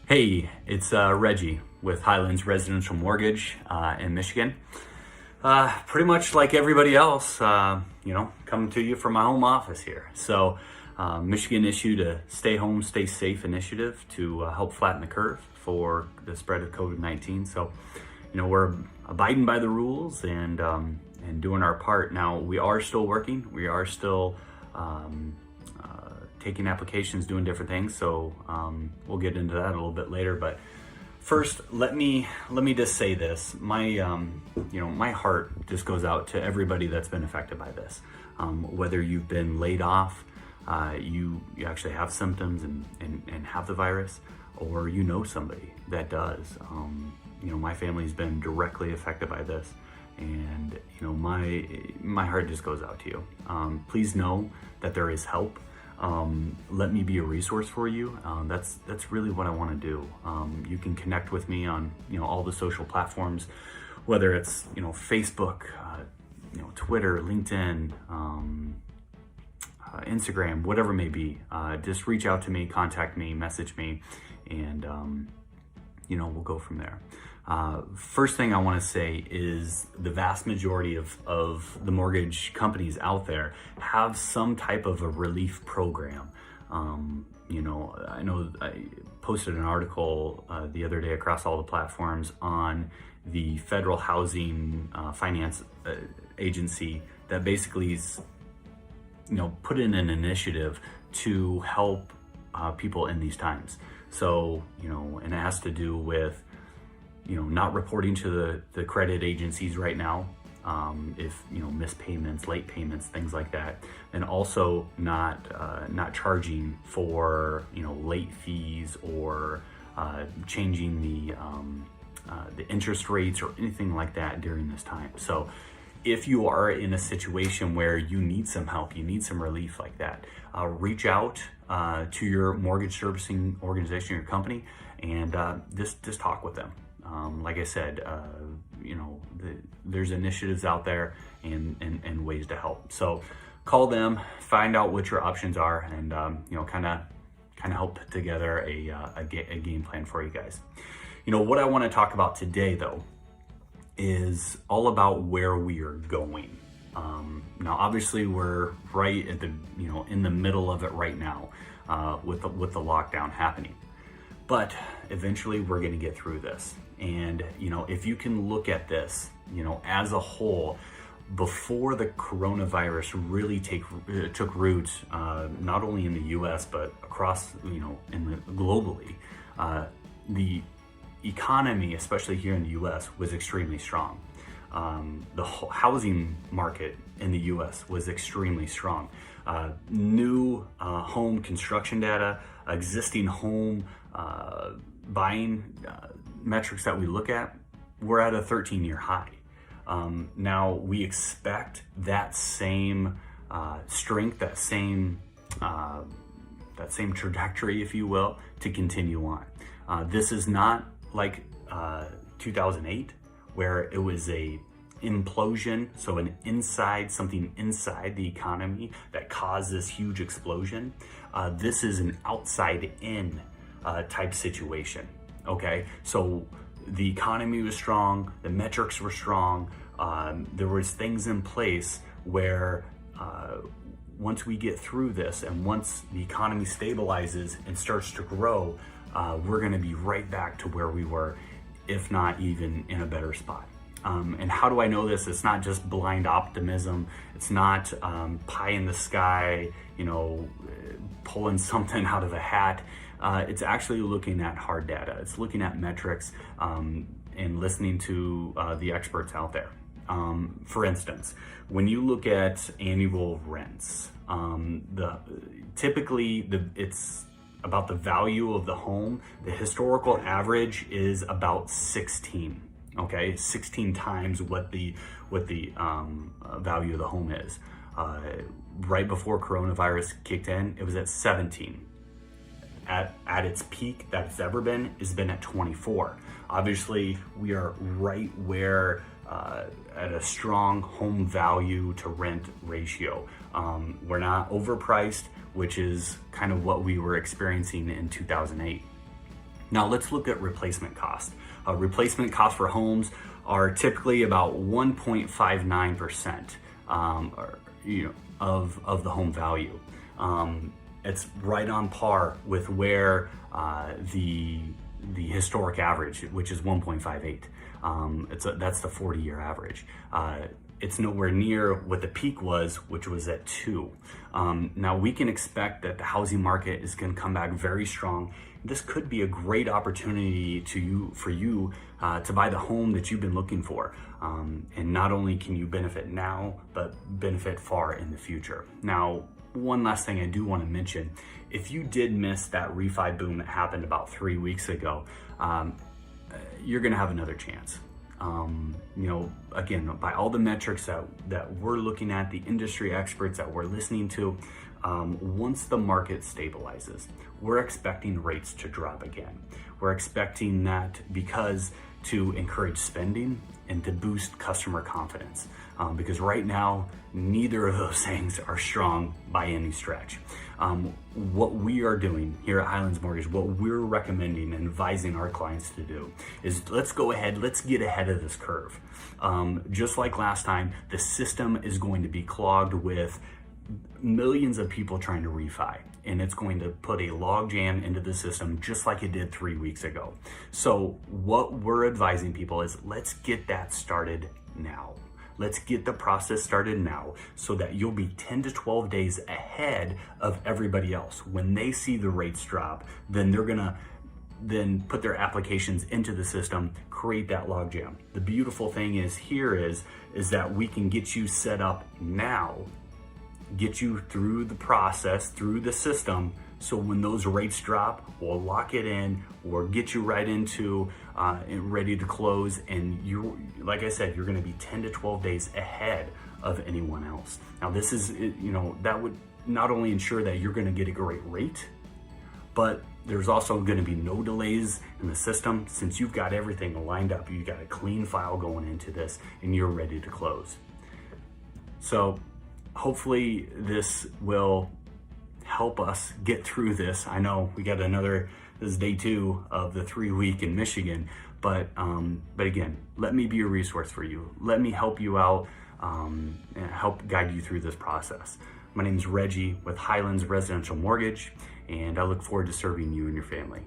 Hey, it's Reggie with Highlands Residential Mortgage in Michigan. Pretty much like everybody else, coming to you from my home office here. So, Michigan issued a Stay Home, Stay Safe initiative to help flatten the curve for the spread of COVID-19. So, we're abiding by the rules and doing our part. Now, we are still working. We are still taking applications, doing different things. So we'll get into that a little bit later. But first, let me just say this: my heart just goes out to everybody that's been affected by this. Whether you've been laid off, you actually have symptoms and have the virus, or you know somebody that does. My family's been directly affected by this, and my heart just goes out to you. Please know that there is help. Let me be a resource for you. That's really what I want to do. You can connect with me on all the social platforms, whether it's Facebook, Twitter, LinkedIn, Instagram, whatever it may be. Just reach out to me, contact me, message me, and we'll go from there. First thing I want to say is the vast majority of the mortgage companies out there have some type of a relief program. I know I posted an article the other day across all the platforms on the Federal Housing Finance Agency that basically is, put in an initiative to help people in these times. So, and it has to do with not reporting to the credit agencies right now, if missed payments, late payments, things like that, and also not charging for late fees or changing the interest rates or anything like that during this time. So, if you are in a situation where you need some help, you need some relief like that, reach out to your mortgage servicing organization, your company, and just talk with them. Like I said, there's initiatives out there and ways to help. So call them, find out what your options are, and kind of help put together a game plan for you guys. What I want to talk about today, though, is all about where we are going. Now, obviously, we're right at the in the middle of it right now with the lockdown happening. But eventually we're going to get through this. And, if you can look at this, as a whole, before the coronavirus really took root, not only in the US, but across, globally, the economy, especially here in the US, was extremely strong. The housing market in the US was extremely strong. New home construction data, existing home buying metrics that we look at, we're at a 13-year high. Now we expect that same strength, that same trajectory, if you will, to continue on. This is not like 2008, where it was a implosion, so something inside the economy that caused this huge explosion. This is an outside in type situation. Okay, so the economy was strong, the metrics were strong, there was things in place where once we get through this and once the economy stabilizes and starts to grow, we're going to be right back to where we were, if not even in a better spot. And how do I know this? It's not just blind optimism. It's not pie in the sky, pulling something out of a hat. It's actually looking at hard data. It's looking at metrics and listening to the experts out there. For instance, when you look at annual rents, it's about the value of the home. The historical average is about 16. Okay, 16 times what the value of the home is. Right before coronavirus kicked in, it was at 17. At its peak that it's ever been has been at 24. Obviously, we are right where at a strong home value to rent ratio. We're not overpriced, which is kind of what we were experiencing in 2008. Now let's look at replacement cost. Replacement costs for homes are typically about 1.59%, of the home value. It's right on par with where the historic average, which is 1.58. That's the 40-year average. It's nowhere near what the peak was, which was at 2. Now we can expect that the housing market is going to come back very strong. This could be a great opportunity for you to buy the home that you've been looking for. And not only can you benefit now, but benefit far in the future. Now, one last thing I do want to mention, if you did miss that refi boom that happened about 3 weeks ago, you're going to have another chance. Again, by all the metrics that we're looking at, the industry experts that we're listening to, once the market stabilizes, we're expecting rates to drop again. We're expecting that because to encourage spending and to boost customer confidence. Because right now, neither of those things are strong by any stretch. What we are doing here at Highlands Mortgage, what we're recommending and advising our clients to do is let's get ahead of this curve. Just like last time, the system is going to be clogged with millions of people trying to refi, and it's going to put a log jam into the system just like it did 3 weeks ago. So what we're advising people is let's get that started now. Let's get the process started now so that you'll be 10 to 12 days ahead of everybody else. When they see the rates drop, then they're gonna put their applications into the system, create that logjam. The beautiful thing is that we can get you set up now, get you through the process, through the system, so when those rates drop, we'll lock it in or get you right into ready to close. And like I said, you're gonna be 10 to 12 days ahead of anyone else. Now this is, that would not only ensure that you're gonna get a great rate, but there's also gonna be no delays in the system since you've got everything lined up. You got a clean file going into this and you're ready to close. So hopefully this will help us get through this. I know we got this is day 2 of the 3 week in Michigan, but again, let me be a resource for you. Let me help you out and help guide you through this process. My name is Reggie with Highlands Residential Mortgage, and I look forward to serving you and your family.